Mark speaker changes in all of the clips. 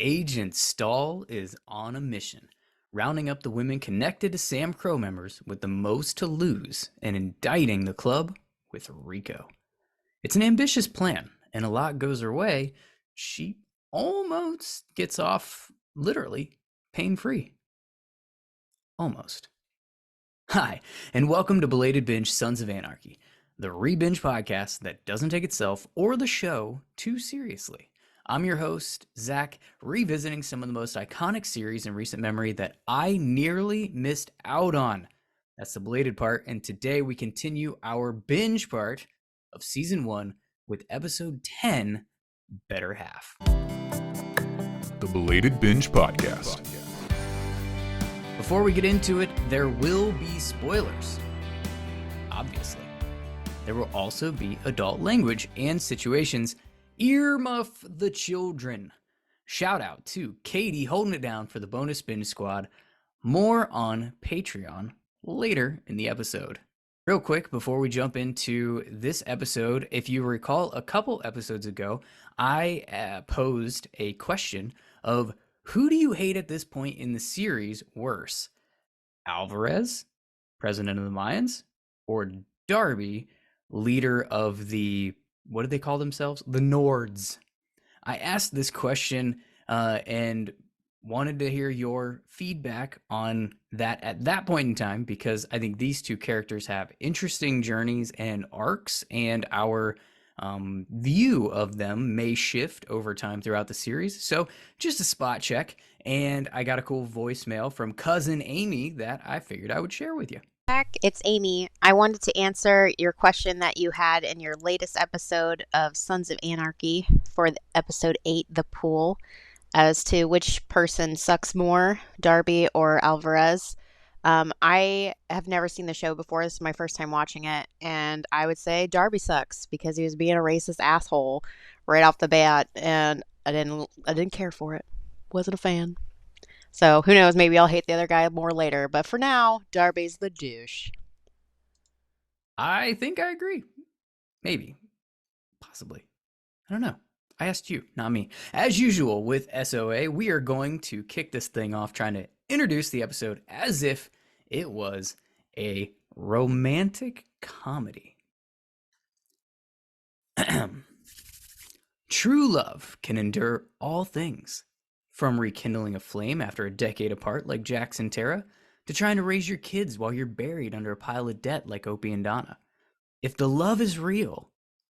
Speaker 1: Agent Stahl is on a mission, rounding up the women connected to SAMCRO members with the most to lose and indicting the club with RICO. It's an ambitious plan, and a lot goes her way. She almost gets off, literally, pain-free. Almost. Hi, and welcome to Belated Binge Sons of Anarchy, the re-binge podcast that doesn't take itself or the show too seriously. I'm your host, Zach, revisiting some of the most iconic series in recent memory that I nearly missed out on. That's the belated part, and today we continue our binge part of Season 1 with Episode 10, Better Half.
Speaker 2: The Belated Binge Podcast.
Speaker 1: Before we get into it, there will be spoilers. Obviously. There will also be adult language and situations. Earmuff the children. Shout out to Katie holding it down for the Bonus Binge Squad. More on Patreon later in the episode. Real quick, before we jump into this episode, if you recall a couple episodes ago, I posed a question of who do you hate at this point in the series worse? Alvarez, president of the Mayans, or Darby, leader of the, what did they call themselves? The Nords. I asked this question and wanted to hear your feedback on that at that point in time, because I think these two characters have interesting journeys and arcs, and our view of them may shift over time throughout the series. So just a spot check, and I got a cool voicemail from cousin Amy that I figured I would share with you.
Speaker 3: It's Amy. I wanted to answer your question that you had in your latest episode of Sons of Anarchy for episode 8, The Pool, as to which person sucks more, Darby or Alvarez. I have never seen the show before. This is my first time watching it, and I would say Darby sucks because he was being a racist asshole right off the bat, and I didn't care for it. Wasn't a fan. So who knows? Maybe I'll hate the other guy more later. But for now, Darby's the douche.
Speaker 1: I think I agree. Maybe. Possibly. I don't know. I asked you, not me. As usual with SOA, we are going to kick this thing off trying to introduce the episode as if it was a romantic comedy. True love can endure all things. From rekindling a flame after a decade apart like Jax and Tara, to trying to raise your kids while you're buried under a pile of debt like Opie and Donna. If the love is real,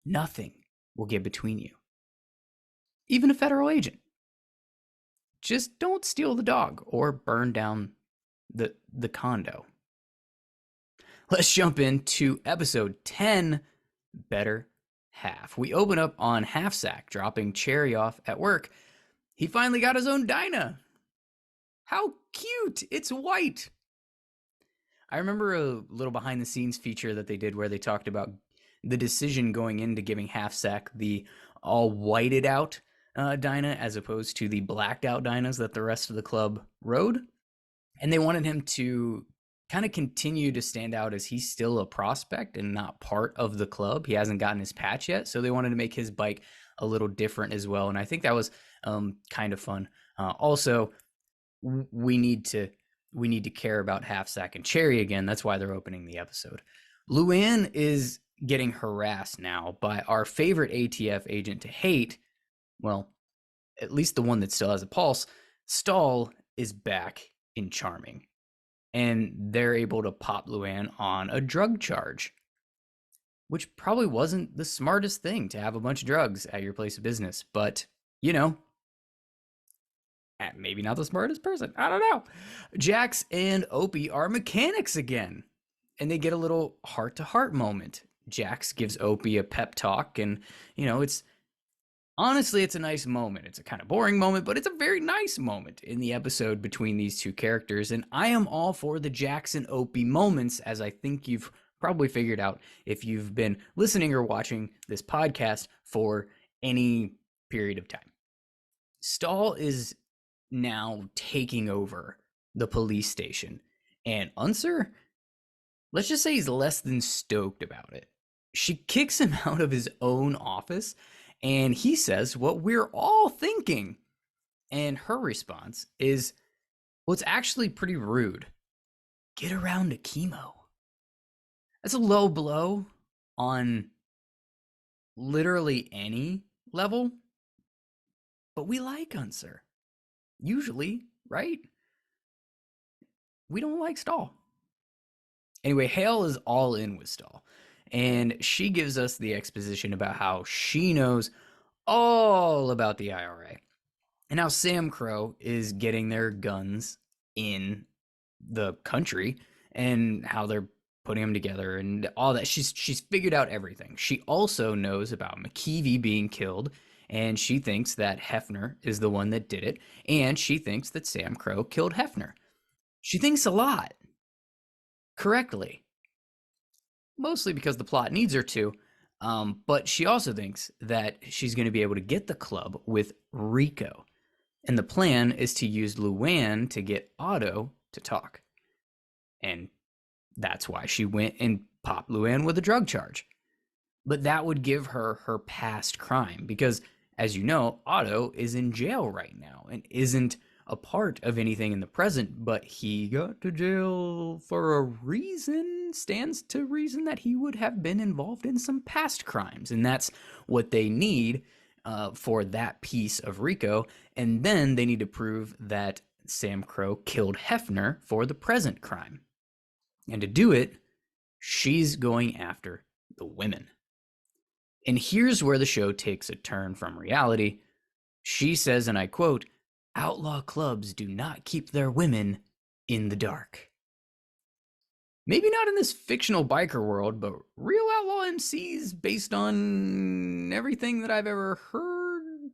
Speaker 1: nothing will get between you. Even a federal agent. Just don't steal the dog or burn down the condo. Let's jump into episode 10, Better Half. We open up on Half Sack dropping Cherry off at work. He finally got his own Dinah. How cute. It's white. I remember a little behind the scenes feature that they did where they talked about the decision going into giving Half Sack the all whited out Dinah as opposed to the blacked out Dinahs that the rest of the club rode. And they wanted him to kind of continue to stand out as he's still a prospect and not part of the club. He hasn't gotten his patch yet. So they wanted to make his bike a little different as well. And I think that was kind of fun. Also, we need to care about Half Sack and Cherry again. That's why they're opening the episode. Luanna is getting harassed now by our favorite ATF agent to hate. Well, at least the one that still has a pulse. Stahl is back in Charming, and they're able to pop Luanna on a drug charge, which probably wasn't the smartest thing to have a bunch of drugs at your place of business, but you know, maybe not the smartest person. I don't know. Jax and Opie are mechanics again, and they get a little heart-to-heart moment. Jax gives Opie a pep talk, and you know, honestly, it's a nice moment. It's a kind of boring moment, but it's a very nice moment in the episode between these two characters. And I am all for the Jax and Opie moments, as I think you've probably figured out if you've been listening or watching this podcast for any period of time. Stahl is now taking over the police station, and Unser, let's just say he's less than stoked about it. She kicks him out of his own office, and he says what we're all thinking. And her response is, well, it's actually pretty rude. Get around to chemo. That's a low blow on literally any level, but we like Unser. Usually, right? We don't like Stahl. Anyway, Hale is all in with Stahl, and she gives us the exposition about how she knows all about the IRA and how SAMCRO is getting their guns in the country and how they're putting them together and all that. She's figured out everything. She also knows about McKeevy being killed, and she thinks that Hefner is the one that did it, and she thinks that SAMCRO killed Hefner. She thinks a lot correctly, mostly because the plot needs her to. But she also thinks that she's going to be able to get the club with RICO. And the plan is to use Luanna to get Otto to talk. And that's why she went and popped Luanna with a drug charge. But that would give her her past crime because, as you know, Otto is in jail right now and isn't a part of anything in the present, but he got to jail for a reason, stands to reason that he would have been involved in some past crimes. And that's what they need for that piece of RICO. And then they need to prove that SAMCRO killed Hefner for the present crime. And to do it, she's going after the women. And here's where the show takes a turn from reality. She says, and I quote, "Outlaw clubs do not keep their women in the dark." Maybe not in this fictional biker world, but real outlaw MCs, based on everything that I've ever heard,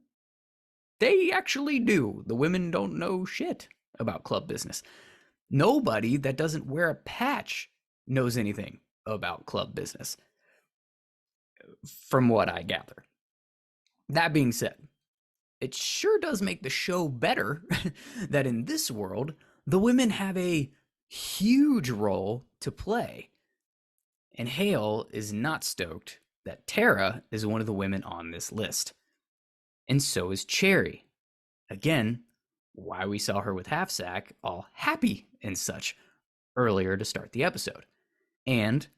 Speaker 1: they actually do. The women don't know shit about club business. Nobody that doesn't wear a patch knows anything about club business, from what I gather. That being said, it sure does make the show better that in this world, the women have a huge role to play. And Hale is not stoked that Tara is one of the women on this list. And so is Cherry. Again, why we saw her with Half-Sack all happy and such earlier to start the episode. And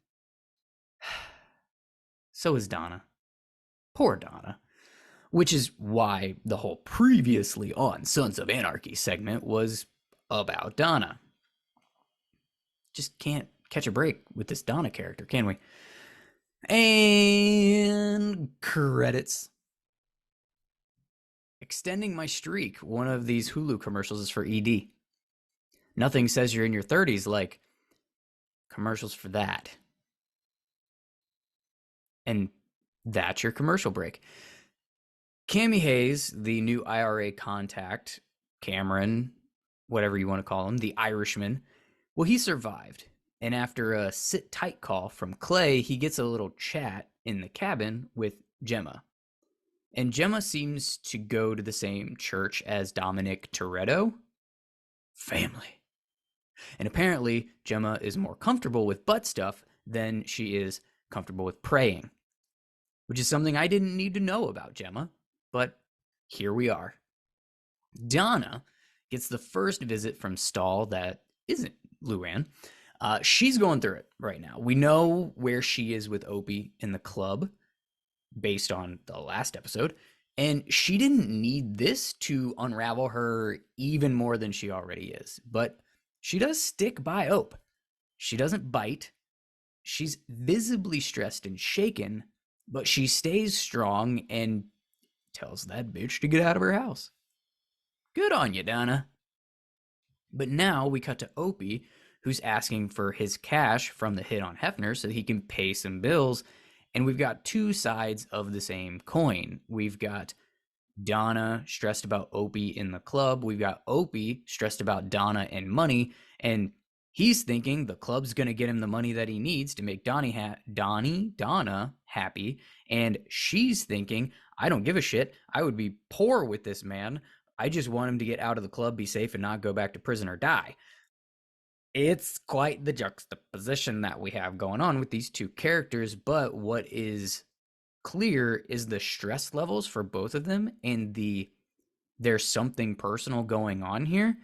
Speaker 1: so is Donna. Poor Donna. Which is why the whole previously on Sons of Anarchy segment was about Donna. Just can't catch a break with this Donna character, can we? And credits. Extending my streak. One of these Hulu commercials is for ED. Nothing says you're in your 30s like commercials for that. And that's your commercial break. Cammy Hayes, the new IRA contact, Cameron, whatever you want to call him, the Irishman, well, he survived. And after a sit-tight call from Clay, he gets a little chat in the cabin with Gemma. And Gemma seems to go to the same church as Dominic Toretto. Family. And apparently, Gemma is more comfortable with butt stuff than she is comfortable with praying, which is something I didn't need to know about Gemma. But here we are. Donna gets the first visit from Stahl that isn't Luanna. She's going through it right now. We know where she is with Opie in the club based on the last episode. And she didn't need this to unravel her even more than she already is. But she does stick by Ope. She doesn't bite. She's visibly stressed and shaken, but she stays strong and tells that bitch to get out of her house. Good on you, Donna. But now we cut to Opie, who's asking for his cash from the hit on Hefner so he can pay some bills. And we've got two sides of the same coin. We've got Donna stressed about Opie in the club. We've got Opie stressed about Donna and money. And he's thinking the club's going to get him the money that he needs to make Donna happy. And she's thinking, I don't give a shit. I would be poor with this man. I just want him to get out of the club, be safe, and not go back to prison or die. It's quite the juxtaposition that we have going on with these two characters. But what is clear is the stress levels for both of them and the there's something personal going on here,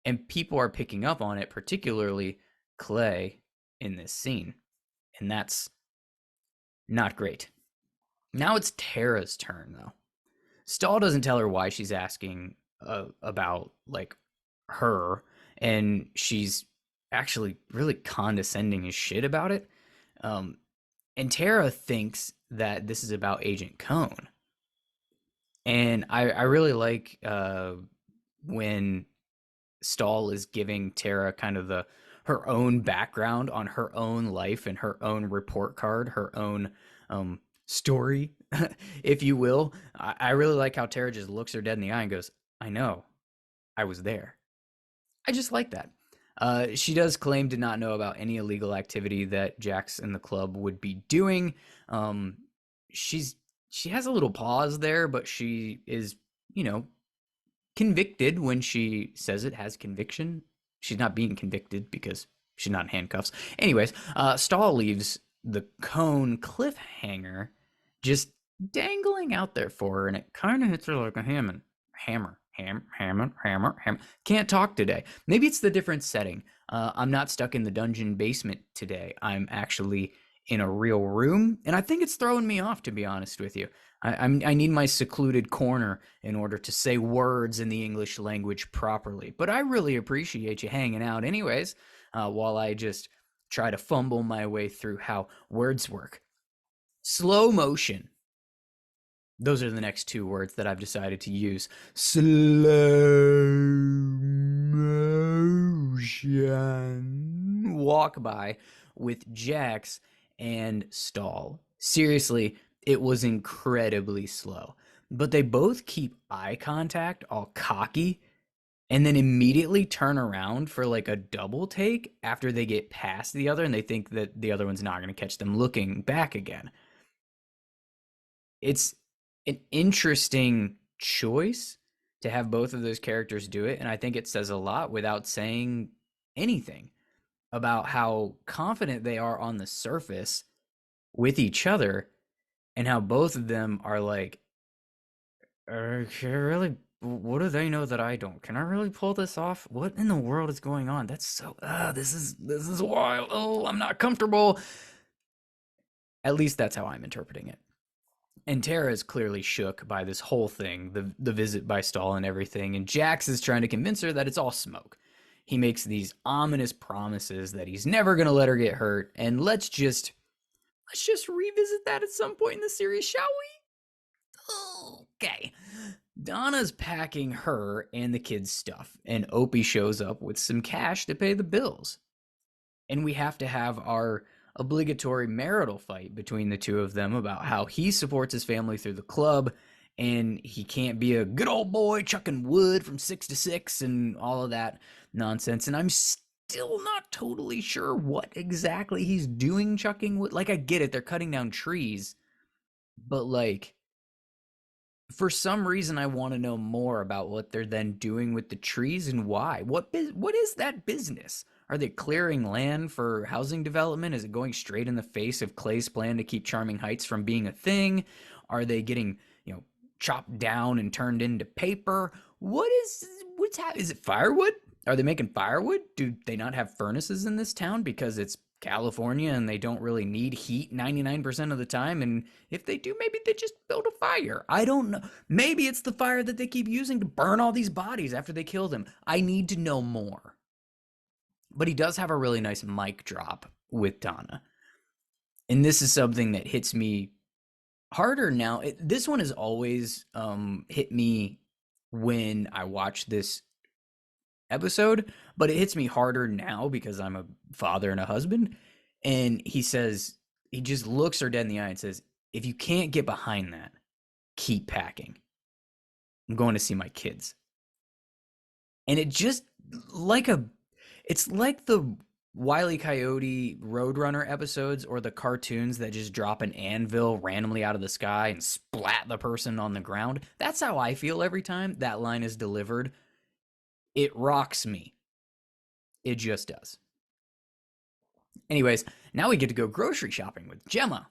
Speaker 1: and people are picking up on it, particularly Clay in this scene. And that's not great. Now it's Tara's turn, though. Stahl doesn't tell her why she's asking about, like, her, and she's actually really condescending as shit about it. Um, and Tara thinks that this is about Agent Cone. And I really like when Stahl is giving Tara kind of her own background on her own life and her own report card, her own story, if you will. I really like how Tara just looks her dead in the eye and goes, I know, I was there. I just like that. She does claim to not know about any illegal activity that Jax and the club would be doing. Um, she has a little pause there, but she is, you know, convicted when she says it, has conviction. She's not being convicted because she's not in handcuffs. Anyways, Stahl leaves the cone cliffhanger just dangling out there for her, and it kind of hits her like a hammer. Can't talk today. Maybe it's the different setting. I'm not stuck in the dungeon basement today. I'm actually in a real room, and I think it's throwing me off, to be honest with you. I need my secluded corner in order to say words in the English language properly. But I really appreciate you hanging out anyways, while I just try to fumble my way through how words work. Slow motion. Those are the next two words that I've decided to use. Slow motion. Walk by with Jax and Stahl. Seriously, it was incredibly slow. But they both keep eye contact, all cocky, and then immediately turn around for like a double take after they get past the other and they think that the other one's not going to catch them looking back again. It's an interesting choice to have both of those characters do it, and I think it says a lot without saying anything about how confident they are on the surface with each other, and how both of them are like, can I really, what do they know that I don't? Can I really pull this off? What in the world is going on? That's so, this is wild. Oh, I'm not comfortable. At least that's how I'm interpreting it. And Tara is clearly shook by this whole thing, the visit by Stahl and everything, and Jax is trying to convince her that it's all smoke. He makes these ominous promises that he's never going to let her get hurt, and let's just revisit that at some point in the series, shall we? Okay. Donna's packing her and the kids' stuff, and Opie shows up with some cash to pay the bills. And we have to have our obligatory marital fight between the two of them about how he supports his family through the club, and he can't be a good old boy chucking wood from 6 to 6 and all of that nonsense. And I'm still not totally sure what exactly he's doing chucking wood. Like, I get it, they're cutting down trees, but like, for some reason I want to know more about what they're then doing with the trees and why. What is that business? Are they clearing land for housing development? Is it going straight in the face of Clay's plan to keep Charming Heights from being a thing? Are they getting, chopped down and turned into paper? What's happening? Is it firewood? Are they making firewood? Do they not have furnaces in this town because it's California and they don't really need heat 99% of the time? And if they do, maybe they just build a fire. I don't know. Maybe it's the fire that they keep using to burn all these bodies after they kill them. I need to know more. But he does have a really nice mic drop with Donna. And this is something that hits me harder now. This one has always hit me when I watch this episode, but it hits me harder now because I'm a father and a husband. And he just looks her dead in the eye and says, if you can't get behind that, keep packing. I'm going to see my kids. And it just it's like the Wile E. Coyote Roadrunner episodes or the cartoons that just drop an anvil randomly out of the sky and splat the person on the ground. That's how I feel every time that line is delivered. It rocks me. It just does. Anyways, now we get to go grocery shopping with Gemma.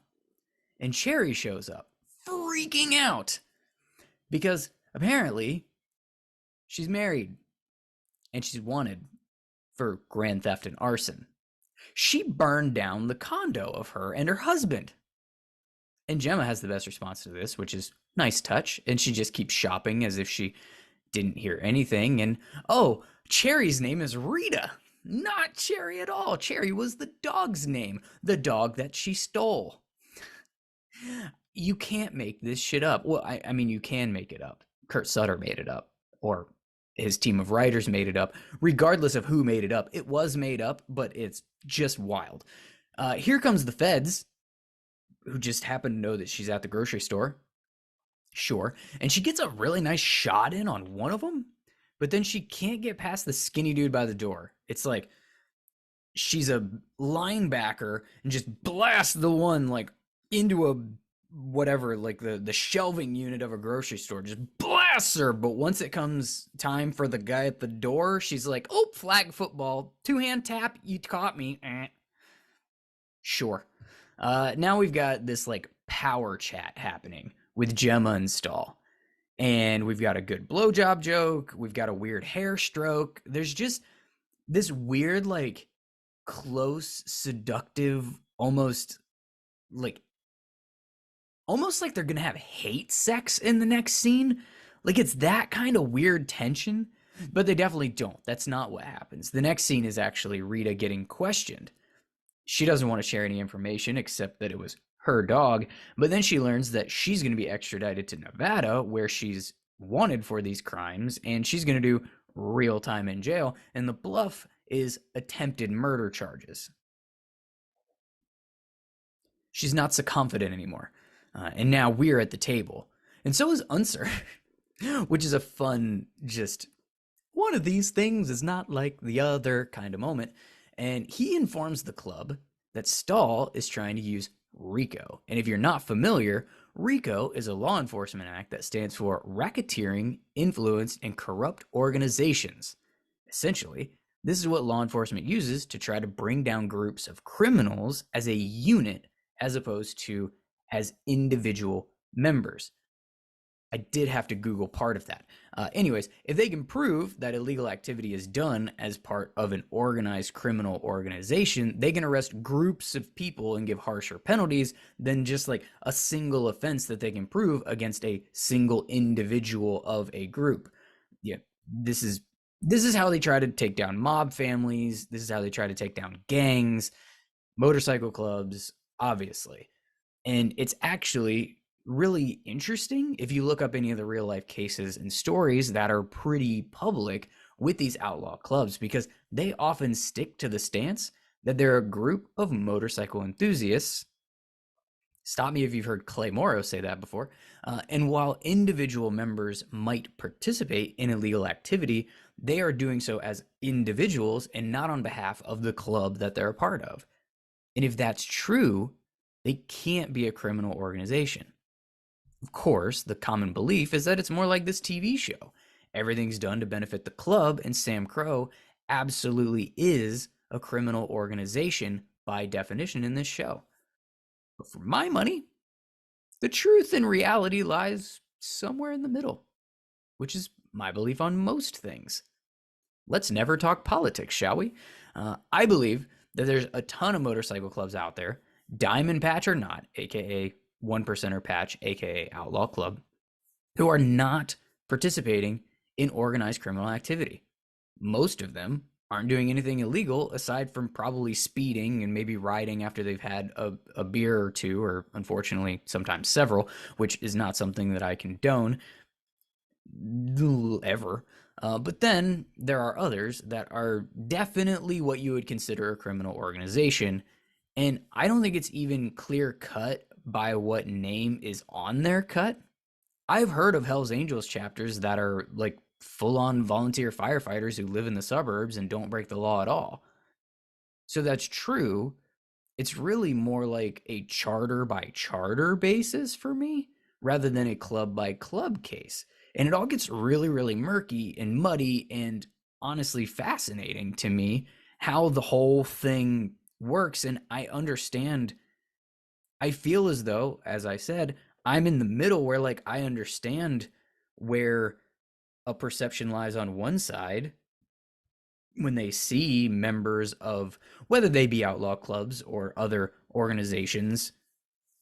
Speaker 1: And Cherry shows up, freaking out. Because apparently She's married, and she's wanted for grand theft and arson. She burned down the condo of her and her husband. And Gemma has the best response to this, which is nice touch. And she just keeps shopping as if she didn't hear anything. And oh, Cherry's name is Rita. Not Cherry at all. Cherry was the dog's name, the dog that she stole. You can't make this shit up. Well, I mean, you can make it up. Kurt Sutter made it up, or his team of writers made it up. Regardless of who made it up, it was made up, but it's just wild. Here comes the feds, who just happen to know that she's at the grocery store. Sure. And she gets a really nice shot in on one of them, but then she can't get past the skinny dude by the door. It's like she's a linebacker and just blasts the one like into a whatever, like the shelving unit of a grocery store, just blasts her. But once it comes time for the guy at the door, she's like, oh, flag football, 2-hand tap, you caught me. Sure. Now we've got this like power chat happening with Gemma and Stahl. And we've got a good blowjob joke. We've got a weird hair stroke. There's just this weird, like, close, seductive, almost like they're gonna have hate sex in the next scene. Like, it's that kind of weird tension, but they definitely don't. That's not what happens. The next scene is actually Rita getting questioned. She doesn't want to share any information except that it was her dog, but then she learns that she's going to be extradited to Nevada, where she's wanted for these crimes, and she's going to do real time in jail, and the bluff is attempted murder charges. She's not so confident anymore, and now we're at the table, and so is Unser, which is a fun, just one of these things is not like the other kind of moment. And he informs the club that Stahl is trying to use RICO. And if you're not familiar, RICO is a law enforcement act that stands for Racketeering, Influenced, and Corrupt Organizations. Essentially, this is what law enforcement uses to try to bring down groups of criminals as a unit as opposed to as individual members. I did have to Google part of that. Anyways, if they can prove that illegal activity is done as part of an organized criminal organization, they can arrest groups of people and give harsher penalties than just like a single offense that they can prove against a single individual of a group. Yeah, this is how they try to take down mob families. This is how they try to take down gangs, motorcycle clubs, obviously. And it's actually really interesting if you look up any of the real life cases and stories that are pretty public with these outlaw clubs, because they often stick to the stance that they're a group of motorcycle enthusiasts. Stop me if you've heard Clay Morrow say that before. And while individual members might participate in illegal activity, they are doing so as individuals and not on behalf of the club that they're a part of. And if that's true, they can't be a criminal organization. Of course, the common belief is that it's more like this TV show. Everything's done to benefit the club, and SAMCRO absolutely is a criminal organization by definition in this show. But for my money, the truth and reality lies somewhere in the middle, which is my belief on most things. Let's never talk politics, shall we? I believe that there's a ton of motorcycle clubs out there, Diamond Patch or not, aka 1%er Patch, aka Outlaw Club, who are not participating in organized criminal activity. Most of them aren't doing anything illegal aside from probably speeding and maybe riding after they've had a beer or two, or unfortunately sometimes several, which is not something that I condone ever. But then there are others that are definitely what you would consider a criminal organization. And I don't think it's even clear cut by what name is on their cut. I've heard of Hell's Angels chapters that are like full-on volunteer firefighters who live in the suburbs and don't break the law at all. So that's true. It's really more like a charter by charter basis for me rather than a club by club case. And it all gets really, really murky and muddy and honestly fascinating to me how the whole thing works. And I understand. I feel as though, as I said, I'm in the middle where like I understand where a perception lies on one side when they see members of, whether they be outlaw clubs or other organizations,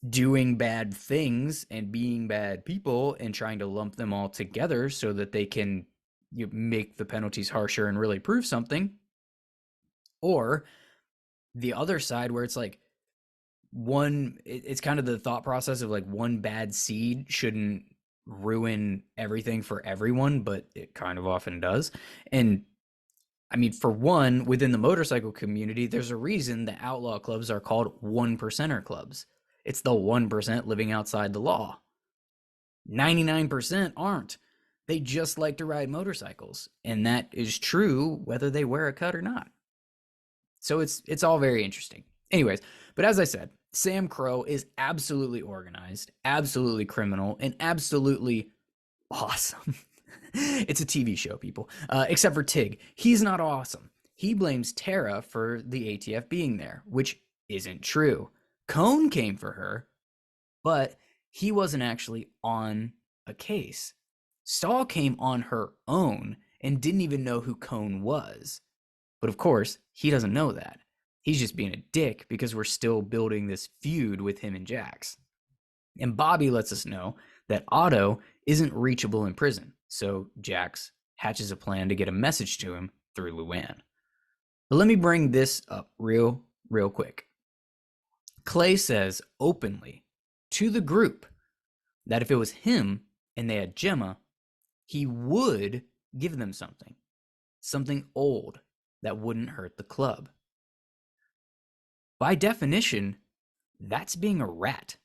Speaker 1: doing bad things and being bad people and trying to lump them all together so that they can make the penalties harsher and really prove something. Or the other side where it's like it's kind of the thought process of like one bad seed shouldn't ruin everything for everyone, but it kind of often does. And I mean, for one, within the motorcycle community, there's a reason the outlaw clubs are called 1%er clubs. It's the 1% living outside the law. 99% aren't. They just like to ride motorcycles. And that is true whether they wear a cut or not. So it's all very interesting. Anyways, but as I said, SAMCRO is absolutely organized, absolutely criminal, and absolutely awesome. It's a TV show, people. Except for Tig. He's not awesome. He blames Tara for the ATF being there, which isn't true. Cone came for her, but he wasn't actually on a case. Stahl came on her own and didn't even know who Cone was. But of course, he doesn't know that. He's just being a dick because we're still building this feud with him and Jax. And Bobby lets us know that Otto isn't reachable in prison, so Jax hatches a plan to get a message to him through Luanna. But let me bring this up real quick. Clay says openly to the group that if it was him and they had Gemma, he would give them something old that wouldn't hurt the club. By definition, that's being a rat.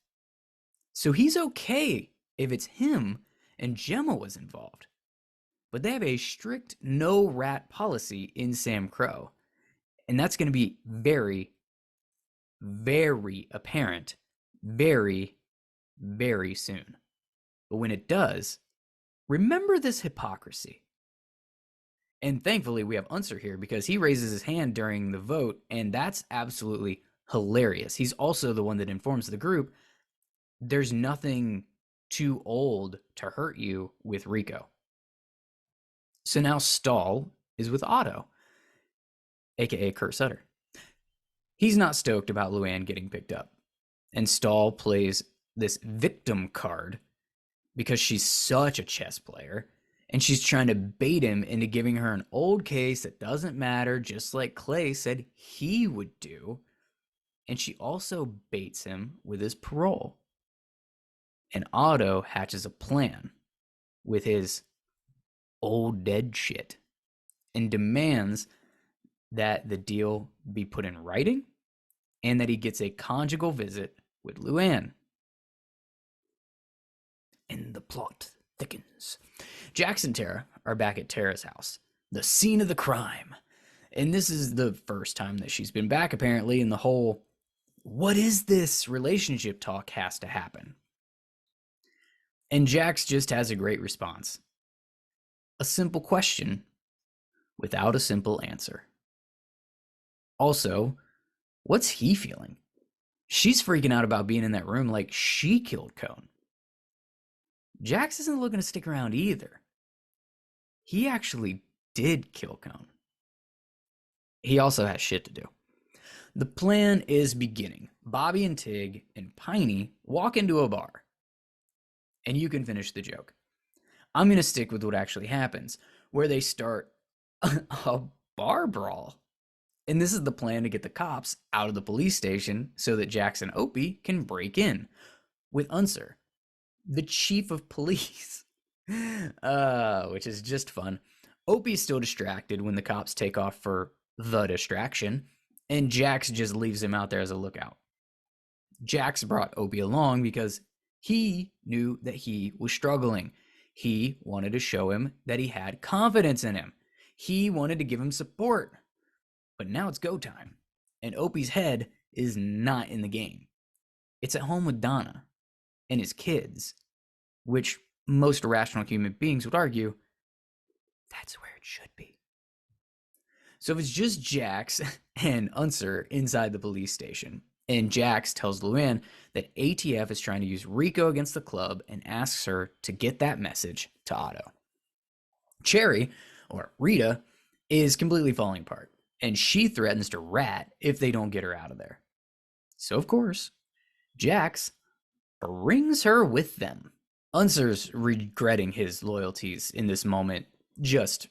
Speaker 1: So he's okay if it's him and Gemma was involved. But they have a strict no rat policy in SAMCRO. And that's going to be very, very apparent very, very soon. But when it does, remember this hypocrisy. And thankfully, we have Unser here because he raises his hand during the vote, and that's absolutely hilarious. He's also the one that informs the group there's nothing too old to hurt you with RICO. So now Stahl is with Otto, aka Kurt Sutter. He's not stoked about Luanna getting picked up, and Stahl plays this victim card because she's such a chess player, and she's trying to bait him into giving her an old case that doesn't matter, just like Clay said he would do. And she also baits him with his parole. And Otto hatches a plan with his old dead shit and demands that the deal be put in writing and that he gets a conjugal visit with Luanna. And the plot thickens. Jax and Tara are back at Tara's house, the scene of the crime. And this is the first time that she's been back, apparently, and the whole, what is this relationship talk has to happen. And Jax just has a great response. A simple question without a simple answer. Also, what's he feeling? She's freaking out about being in that room like she killed Cone. Jax isn't looking to stick around either. He actually did kill Cone. He also has shit to do. The plan is beginning. Bobby and Tig and Piney walk into a bar. And you can finish the joke. I'm going to stick with what actually happens, where they start a bar brawl. And this is the plan to get the cops out of the police station so that Jax and Opie can break in with Unser, the chief of police, which is just fun. Opie's still distracted when the cops take off for the distraction, and Jax just leaves him out there as a lookout. Jax brought Opie along because he knew that he was struggling. He wanted to show him that he had confidence in him. He wanted to give him support. But now it's go time, and Opie's head is not in the game. It's at home with Donna and his kids, which most rational human beings would argue that's where it should be. So if it's just Jax and Unser inside the police station, and Jax tells Luanna that ATF is trying to use RICO against the club and asks her to get that message to Otto. Cherry, or Rita, is completely falling apart, and she threatens to rat if they don't get her out of there. So, of course, Jax brings her with them. Unser's regretting his loyalties in this moment just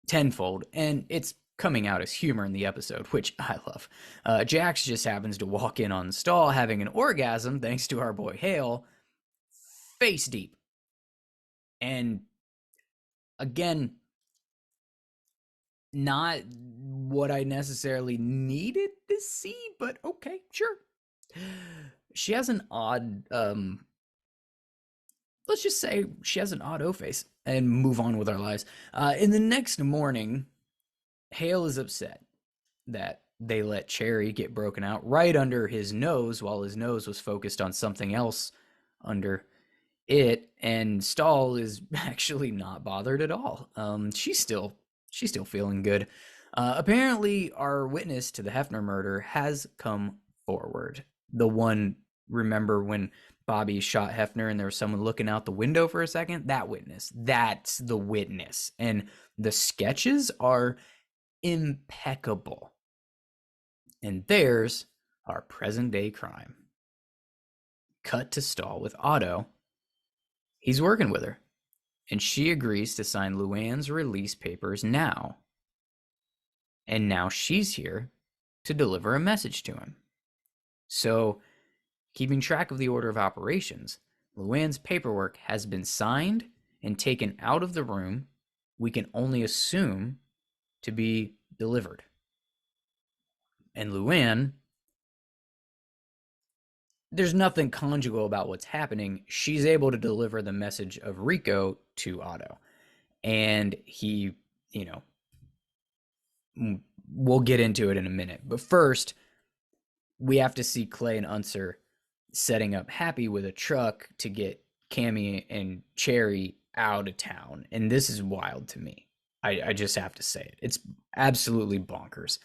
Speaker 1: tenfold, and it's coming out as humor in the episode, which I love. Jax just happens to walk in on Stahl having an orgasm thanks to our boy Hale, face deep. And again, not what I necessarily needed to see, but okay, sure. She has an odd, let's just say she has an odd O face and move on with our lives. In the next morning, Hale is upset that they let Cherry get broken out right under his nose while his nose was focused on something else under it, and Stahl is actually not bothered at all. She's still feeling good. Apparently, our witness to the Hefner murder has come forward. The one, remember when Bobby shot Hefner and there was someone looking out the window for a second? That witness. That's the witness. And the sketches are impeccable. And there's our present day crime. Cut to Stahl with Otto. He's working with her, and she agrees to sign Luann's release papers now. And now she's here to deliver a message to him. So, keeping track of the order of operations, Luann's paperwork has been signed and taken out of the room. We can only assume to be delivered. And Luann, there's nothing conjugal about what's happening. She's able to deliver the message of RICO to Otto. And he, we'll get into it in a minute. But first, we have to see Clay and Unser setting up Happy with a truck to get Cammy and Cherry out of town. And this is wild to me. I just have to say it. It's absolutely bonkers.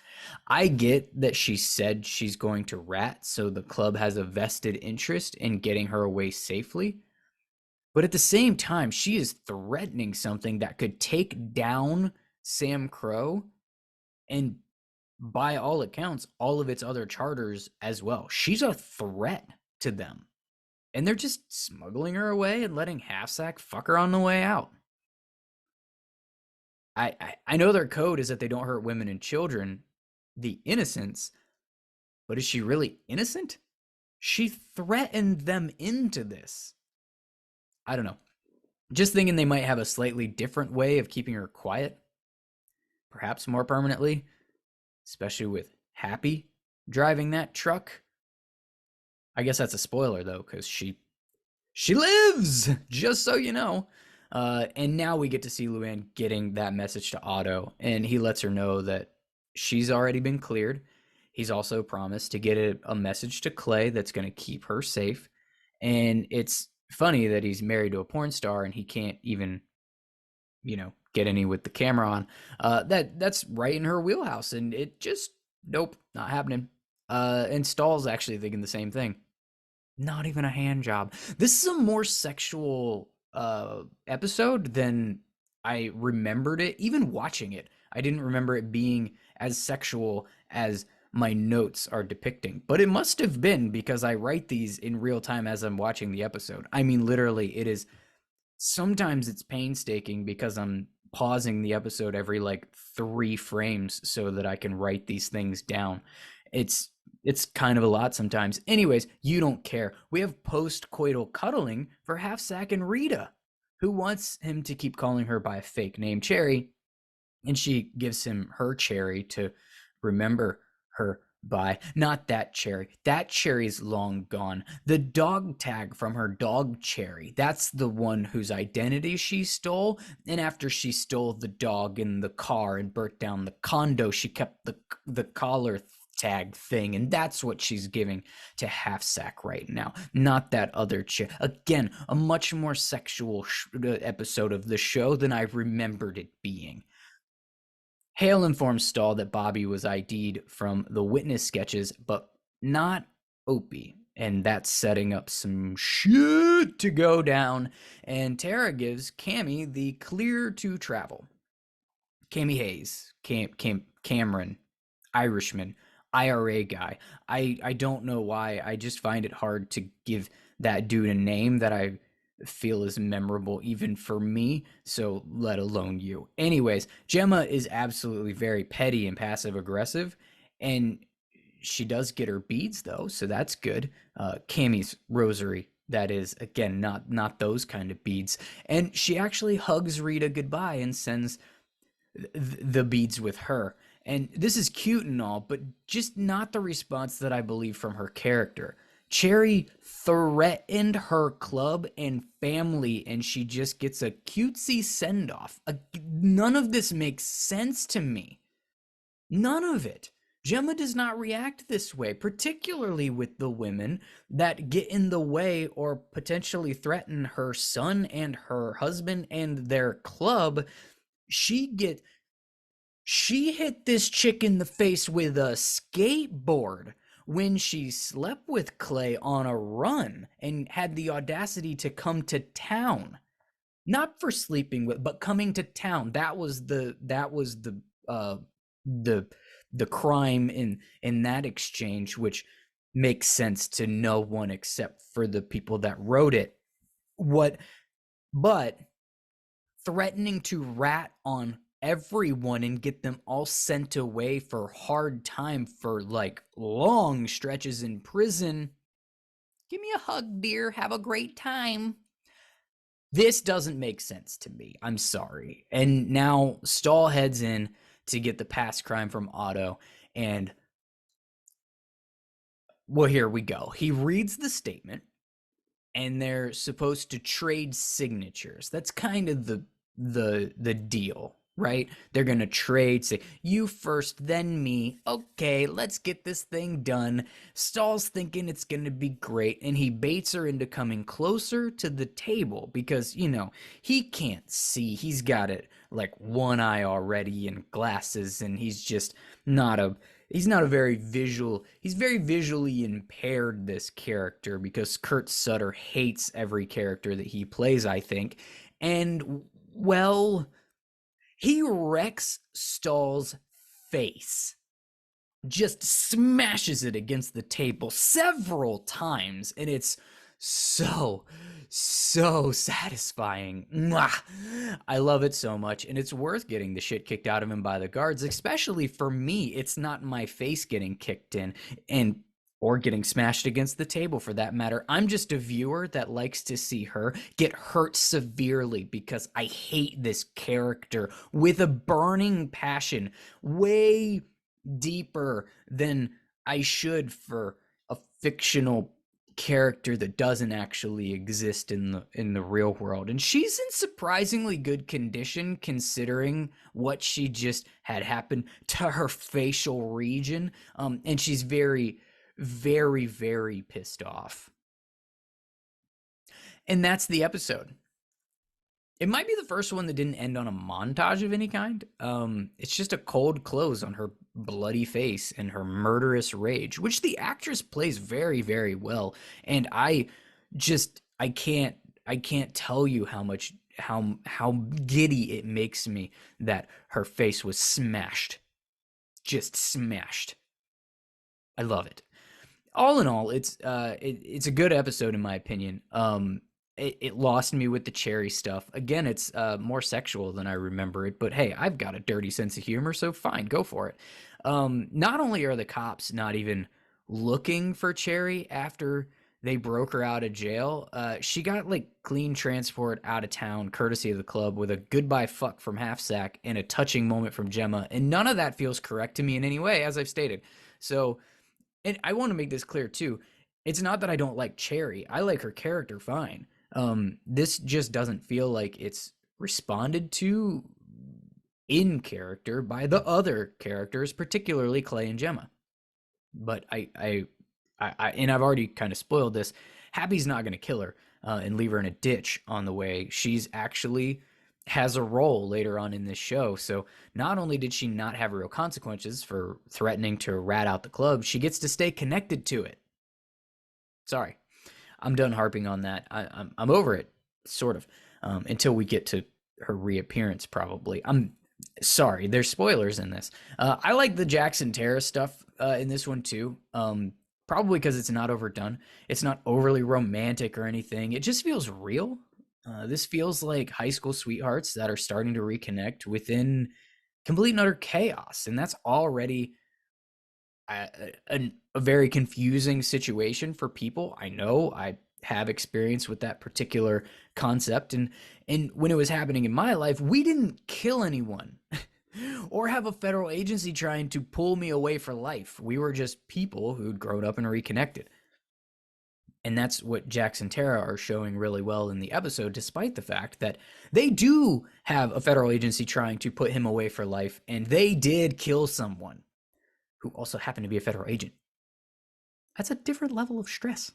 Speaker 1: I get that she said she's going to rat, so the club has a vested interest in getting her away safely. But at the same time, she is threatening something that could take down SAMCRO and, by all accounts, all of its other charters as well. She's a threat to them. And they're just smuggling her away and letting Half-Sack fuck her on the way out. I know their code is that they don't hurt women and children, the innocents, but is she really innocent? She threatened them into this. I don't know. Just thinking they might have a slightly different way of keeping her quiet, perhaps more permanently, especially with Happy driving that truck. I guess that's a spoiler though, because she lives, just so you know. And now we get to see Luann getting that message to Otto, and he lets her know that she's already been cleared. He's also promised to get a message to Clay that's going to keep her safe. And it's funny that he's married to a porn star and he can't even, get any with the camera on. That's right in her wheelhouse, and it just, nope, not happening. And Stahl's actually thinking the same thing. Not even a hand job. This is a more sexual episode than I remembered it. Even watching it, I didn't remember it being as sexual as my notes are depicting. But it must have been, because I write these in real time as I'm watching the episode. I mean, literally, it is. Sometimes it's painstaking because I'm pausing the episode every 3 frames so that I can write these things down. It's kind of a lot sometimes. Anyways, you don't care. We have post-coital cuddling for Half-Sack and Rita, who wants him to keep calling her by a fake name, Cherry, and she gives him her Cherry to remember her by. Not that Cherry. That Cherry's long gone. The dog tag from her dog Cherry. That's the one whose identity she stole. And after she stole the dog in the car and burnt down the condo, she kept the collar tag thing, and that's what she's giving to Half-Sack right now. Not that other chick. Again, a much more sexual episode of the show than I remembered it being. Hale informs Stahl that Bobby was ID'd from the witness sketches, but not Opie. and that's setting up some shit to go down. And Tara gives Cammy the clear to travel. Cammy Hayes, Cameron, Irishman, IRA guy. I don't know why. I just find it hard to give that dude a name that I feel is memorable even for me, so let alone you. Anyways, Gemma is absolutely very petty and passive aggressive, and she does get her beads though, so that's good. Cammy's rosary, that is, again, not those kind of beads. And she actually hugs Rita goodbye and sends the beads with her. And this is cute and all, but just not the response that I believe from her character. Cherry threatened her club and family, and she just gets a cutesy send off. None of this makes sense to me. None of it. Gemma does not react this way, particularly with the women that get in the way or potentially threaten her son and her husband and their club. She hit this chick in the face with a skateboard when she slept with Clay on a run and had the audacity to come to town. Not for sleeping with, but coming to town. That was the crime in that exchange, which makes sense to no one except for the people that wrote it. But threatening to rat on everyone and get them all sent away for hard time for like long stretches in prison. Give me a hug, dear. Have a great time. This doesn't make sense to me. I'm sorry. And now Stahl heads in to get the past crime from Otto. And well, here we go. He reads the statement, and they're supposed to trade signatures. That's kind of the deal, right? They're gonna trade, say you first, then me. Okay, let's get this thing done. Stahl's thinking it's gonna be great, and he baits her into coming closer to the table because, you know, he can't see. He's got it like one eye already and glasses, and he's just not a very visual. He's very visually impaired, this character, because Kurt Sutter hates every character that he plays, I think. And well, he wrecks Stahl's face, just smashes it against the table several times, and it's so satisfying. Mwah! I love it so much, and it's worth getting the shit kicked out of him by the guards, especially for me. It's not my face getting kicked in or getting smashed against the table, for that matter. I'm just a viewer that likes to see her get hurt severely because I hate this character with a burning passion, way deeper than I should for a fictional character that doesn't actually exist in the real world. And she's in surprisingly good condition considering what she just had happen to her facial region. And she's very, very, very pissed off. And that's the episode. It might be the first one that didn't end on a montage of any kind. It's just a cold close on her bloody face and her murderous rage, which the actress plays very, very well. And I can't tell you how giddy it makes me that her face was smashed. Just smashed. I love it. All in all, it's a good episode in my opinion. It lost me with the Cherry stuff. Again, it's more sexual than I remember it, but hey, I've got a dirty sense of humor, so fine, go for it. Not only are the cops not even looking for Cherry after they broke her out of jail, she got like clean transport out of town, courtesy of the club, with a goodbye fuck from Half Sack and a touching moment from Gemma, and none of that feels correct to me in any way, as I've stated. So, and I want to make this clear too. It's not that I don't like Cherry. I like her character fine. This just doesn't feel like it's responded to in character by the other characters, particularly Clay and Gemma. But I and I've already kind of spoiled this. Happy's not going to kill her and leave her in a ditch on the way. She's actually has a role later on in this show. So not only did she not have real consequences for threatening to rat out the club, she gets to stay connected to it. Sorry. I'm done harping on that. I'm over it, sort of, until we get to her reappearance, probably. I'm sorry. There's spoilers in this. I like the Jax and Tara stuff in this one, too. Probably because it's not overdone. It's not overly romantic or anything. It just feels real. This feels like high school sweethearts that are starting to reconnect within complete and utter chaos. And that's already a very confusing situation for people. I know I have experience with that particular concept. And when it was happening in my life, we didn't kill anyone or have a federal agency trying to pull me away for life. We were just people who'd grown up and reconnected. And that's what Jax and Tara are showing really well in the episode, despite the fact that they do have a federal agency trying to put him away for life, and they did kill someone who also happened to be a federal agent. That's a different level of stress.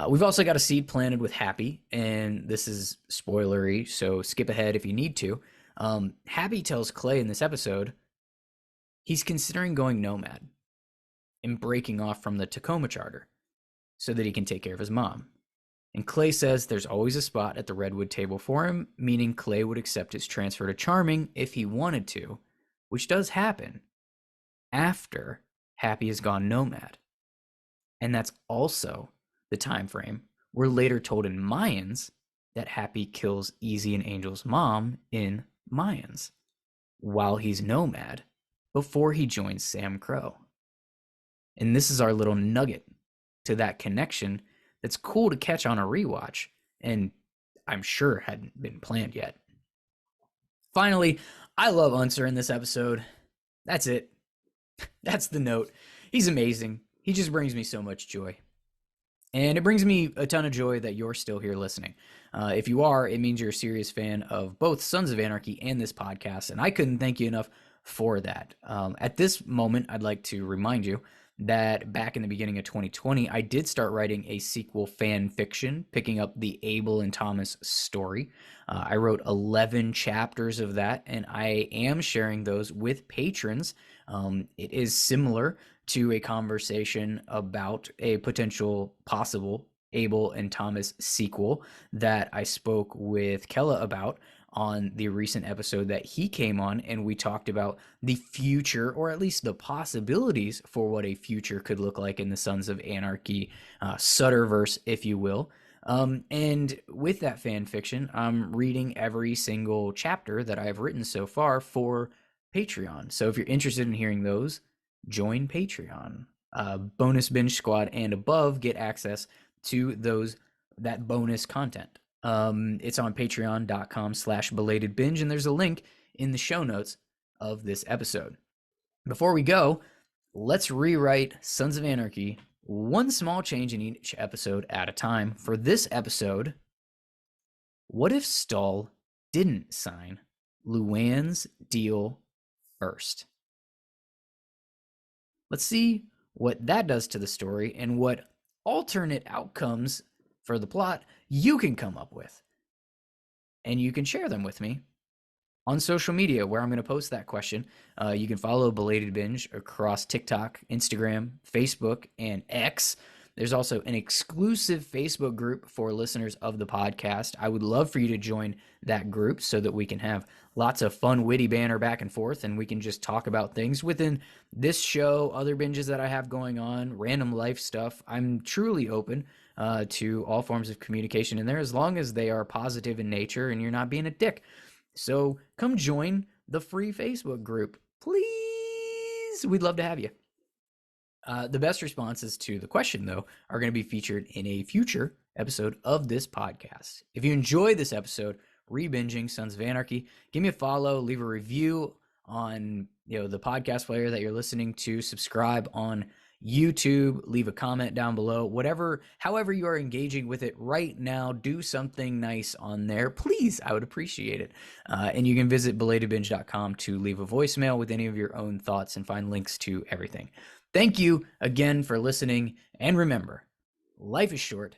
Speaker 1: We've also got a seed planted with Happy, and this is spoilery, so skip ahead if you need to. Happy tells Clay in this episode he's considering going nomad and breaking off from the Tacoma Charter so that he can take care of his mom. And Clay says there's always a spot at the Redwood table for him, meaning Clay would accept his transfer to Charming if he wanted to, which does happen after Happy has gone nomad. And that's also the time frame we're later told in Mayans that Happy kills Easy and Angel's mom in Mayans while he's nomad before he joins SAMCRO. And this is our little nugget to that connection that's cool to catch on a rewatch, and I'm sure hadn't been planned yet. Finally, I love Unser in this episode. That's it. That's the note. He's amazing. He just brings me so much joy. And it brings me a ton of joy that you're still here listening. If you are, it means you're a serious fan of both Sons of Anarchy and this podcast, and I couldn't thank you enough for that. At this moment, I'd like to remind you that back in the beginning of 2020, I did start writing a sequel fan fiction, picking up the Abel and Thomas story. I wrote 11 chapters of that, and I am sharing those with patrons. It is similar to a conversation about a potential possible Abel and Thomas sequel that I spoke with Kella about on the recent episode that he came on, and we talked about the future, or at least the possibilities for what a future could look like in the Sons of Anarchy Sutterverse, if you will. And with that fan fiction, I'm reading every single chapter that I've written so far for Patreon. So if you're interested in hearing those, join Patreon. Bonus Binge Squad and above get access to that bonus content. It's on patreon.com/Belated Binge, and there's a link in the show notes of this episode. Before we go, let's rewrite Sons of Anarchy one small change in each episode at a time. For this episode, what if Stahl didn't sign Luann's deal first? Let's see what that does to the story and what alternate outcomes for the plot you can come up with. And you can share them with me on social media, where I'm going to post that question. You can follow Belated Binge across TikTok, Instagram, Facebook, and X. There's also an exclusive Facebook group for listeners of the podcast. I would love for you to join that group so that we can have lots of fun, witty banter back and forth, and we can just talk about things within this show, other binges that I have going on, random life stuff. I'm truly open to all forms of communication in there, as long as they are positive in nature and you're not being a dick. So come join the free Facebook group, please. We'd love to have you. The best responses to the question, though, are going to be featured in a future episode of this podcast. If you enjoy this episode, re-binging Sons of Anarchy, give me a follow, leave a review on the podcast player that you're listening to, subscribe on YouTube, leave a comment down below, however you are engaging with it right now, do something nice on there, please. I would appreciate it. And you can visit belatedbinge.com to leave a voicemail with any of your own thoughts and find links to everything. Thank you again for listening, and remember, life is short.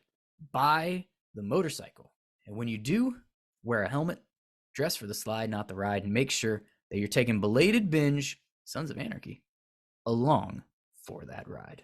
Speaker 1: Buy the motorcycle, and when you do, wear a helmet, dress for the slide, not the ride, and make sure that you're taking Belated Binge, Sons of Anarchy, along for that ride.